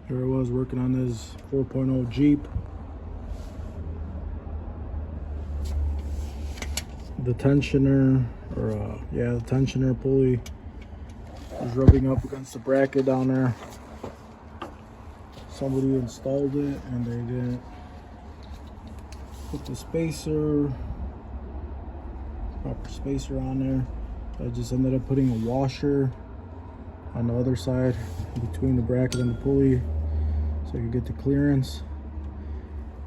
Here I was working on this 4.0 Jeep. The tensioner, the tensioner pulley was rubbing up against the bracket down there. Somebody installed it and they didn't put the proper spacer on there. I just ended up putting a washer on the other side between the bracket and the pulley so I could get the clearance.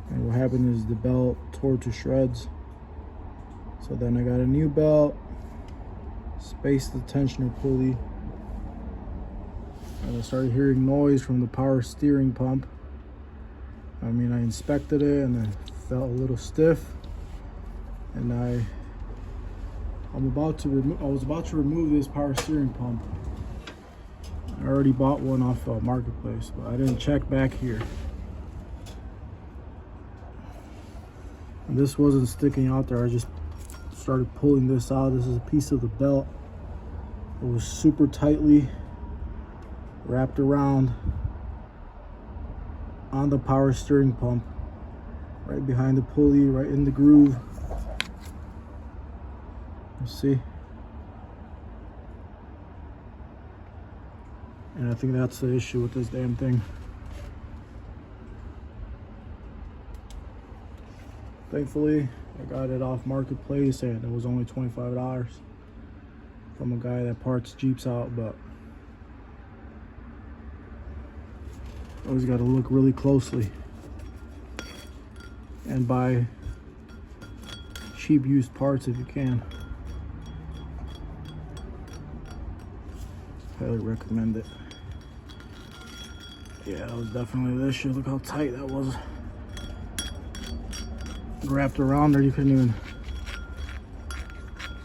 And what happened is the belt tore to shreds. So then I got a new belt, spaced the tensioner pulley, and I started hearing noise from the power steering pump. I inspected it and it felt a little stiff, and I was about to remove this power steering pump. I already bought one off Marketplace, but I didn't check back here. And this wasn't sticking out there. I just started pulling this out. This is a piece of the belt. It was super tightly wrapped around on the power steering pump, right behind the pulley, right in the groove. You see? And I think that's the issue with this damn thing. Thankfully, I got it off Marketplace and it was only $25 from a guy that parts Jeeps out, but always got to look really closely and buy cheap used parts if you can. Highly recommend it. Yeah, that was definitely the issue. Look how tight that was. Wrapped around there, you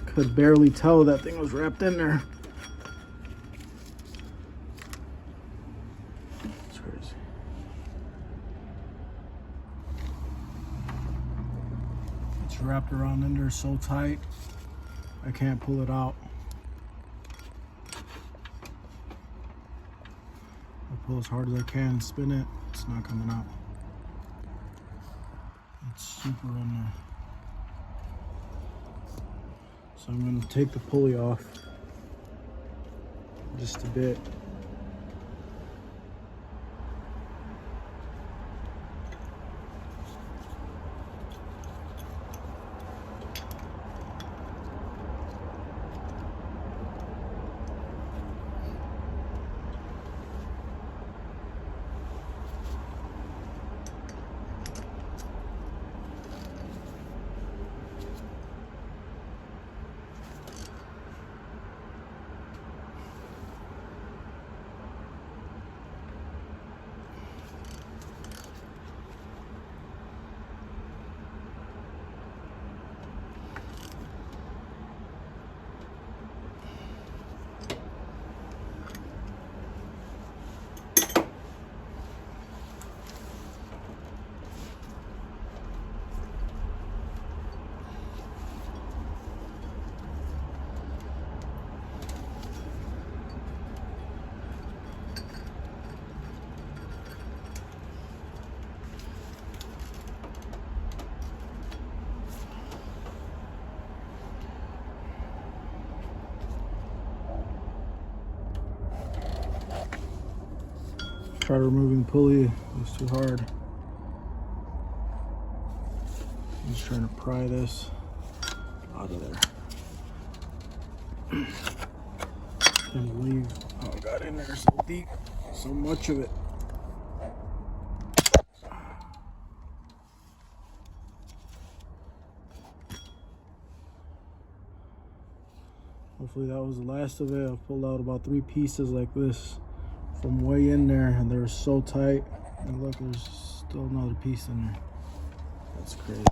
could barely tell that thing was wrapped in there. It's crazy. It's wrapped around in there so tight, I can't pull it out. I pull as hard as I can and spin it, it's not coming out. It's super in there. So I'm going to take the pulley off just a bit. Tried removing the pulley, it was too hard. I'm just trying to pry this out of there. Can't believe how it got in there so deep, so much of it. Hopefully that was the last of it. I've pulled out about 3 pieces like this from way in there, and they're so tight. And look, there's still another piece in there. That's crazy.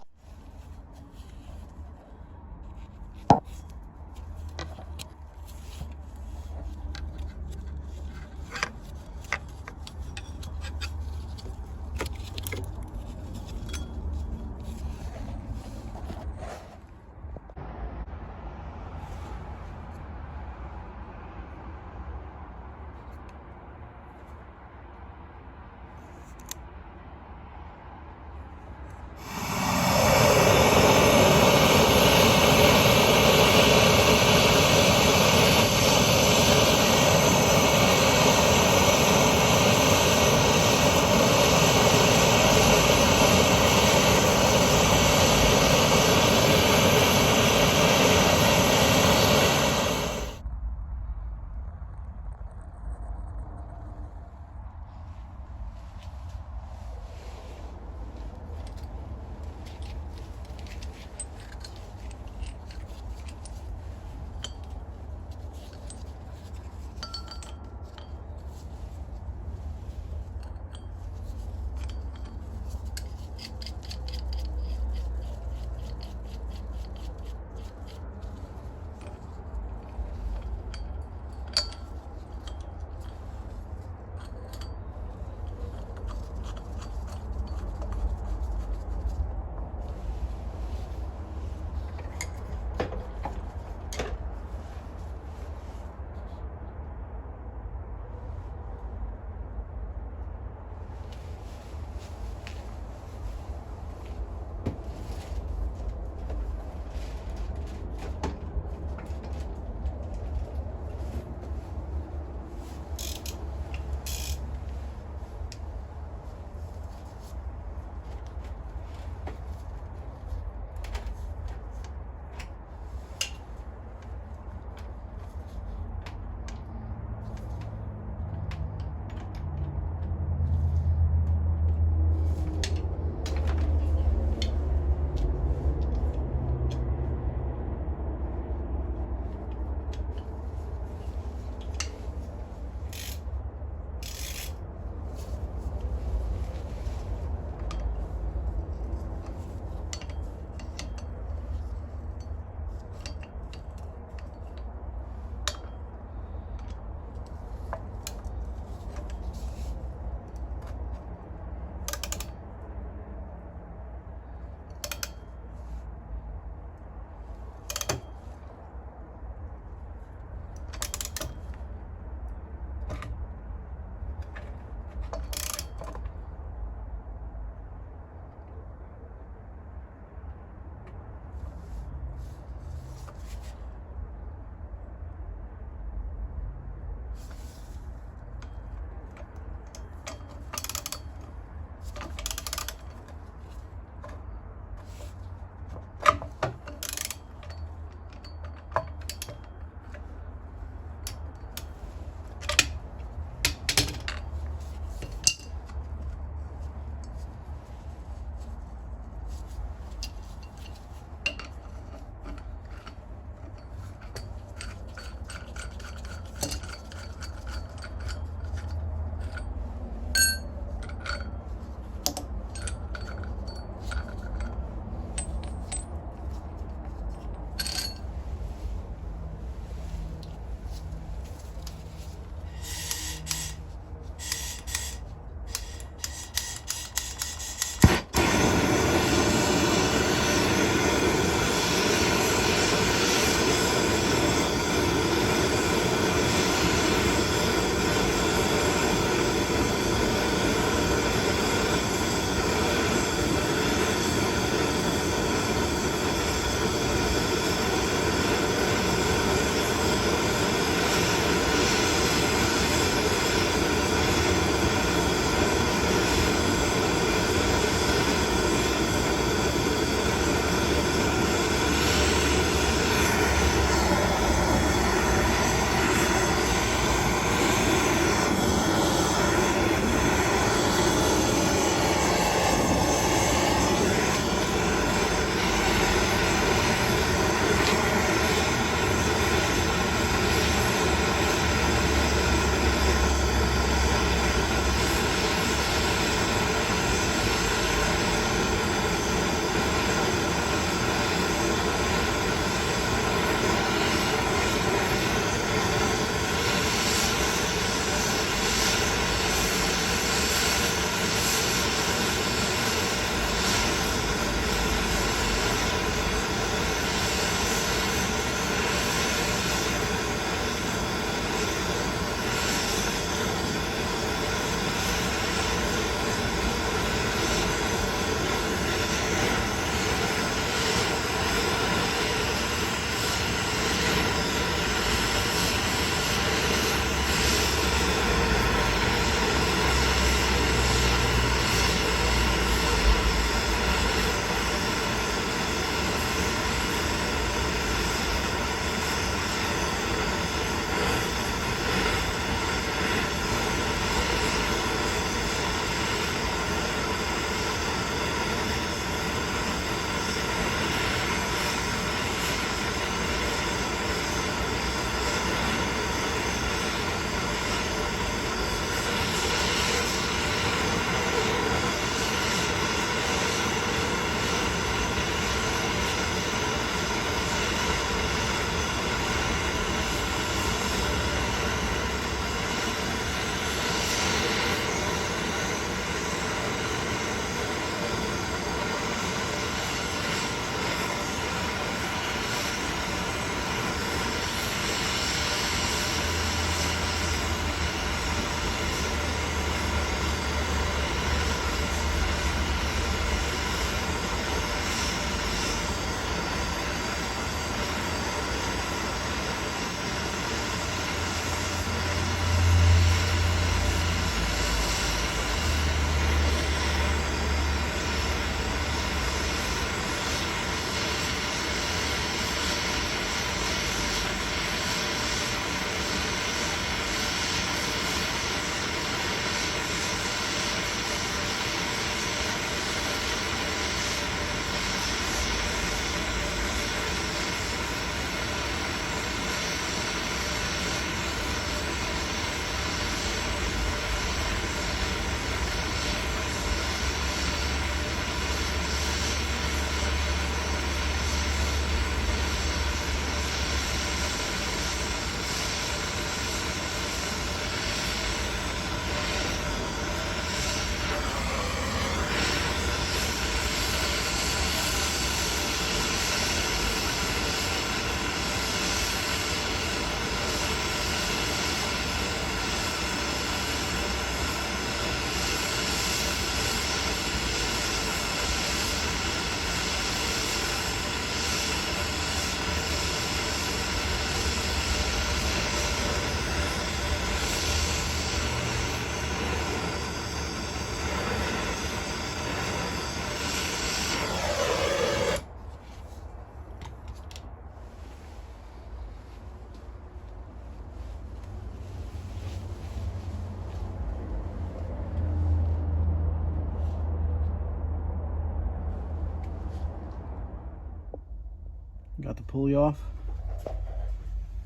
got the pulley off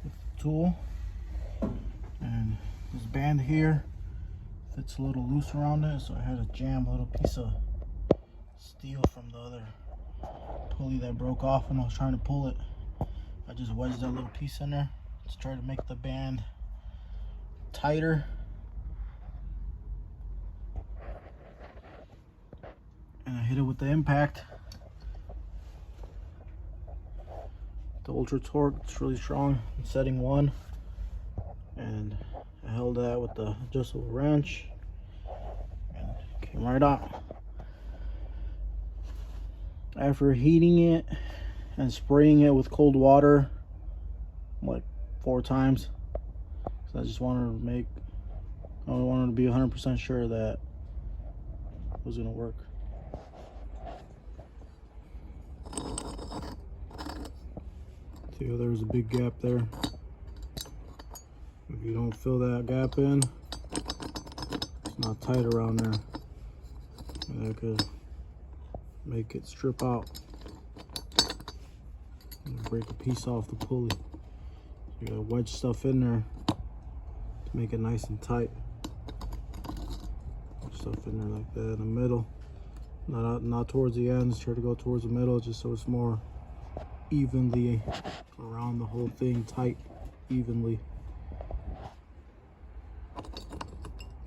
with the tool, and this band here fits a little loose around it, so I had to jam a little piece of steel from the other pulley that broke off when I was trying to pull it. I just wedged that little piece in there to try to make the band tighter. And I hit it with the impact. The Ultra Torque, it's really strong. Setting 1. And I held that with the adjustable wrench. And it came right out. After heating it and spraying it with cold water like 4 times, so I just wanted to be 100% sure that it was gonna work. See how there was a big gap there? If you don't fill that gap in, it's not tight around there, and that could make it strip out and break a piece off the pulley. You gotta wedge stuff in there to make it nice and tight. Wedge stuff in there like that in the middle, not towards the ends. Try to go towards the middle, just so it's more evenly around the whole thing, tight evenly.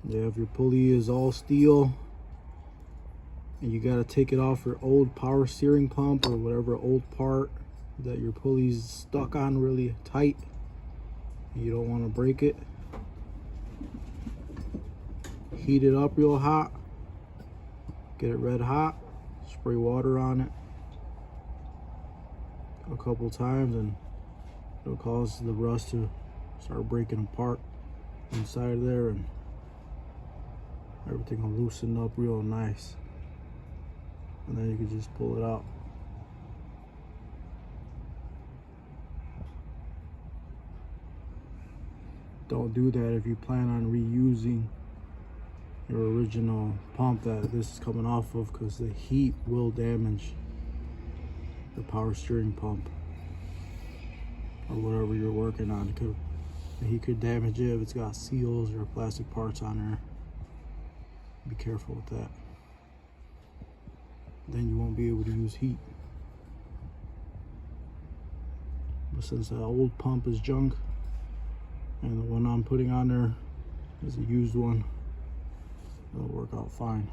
Yeah, if your pulley is all steel and you got to take it off your old power steering pump or whatever old part that your pulley's stuck on really tight, and you don't want to break it, heat it up real hot, get it red hot, spray water on it a couple times, and it'll cause the rust to start breaking apart inside there, and everything will loosen up real nice, and then you can just pull it out. Don't do that if you plan on reusing your original pump that this is coming off of, because the heat will damage the power steering pump or whatever you're working on. The heat could damage it if it's got seals or plastic parts on there. Be careful with that. Then you won't be able to use heat. But since the old pump is junk and the one I'm putting on there is a used one, it'll work out fine.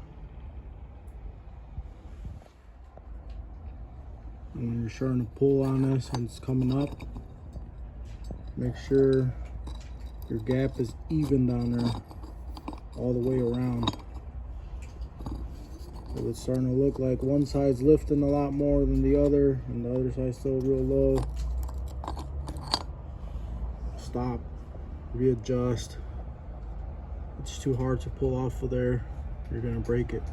And when you're starting to pull on this and it's coming up, make sure your gap is even down there all the way around. If it's starting to look like one side's lifting a lot more than the other and the other side's still real low, stop, readjust. It's too hard to pull off of there, you're gonna break it.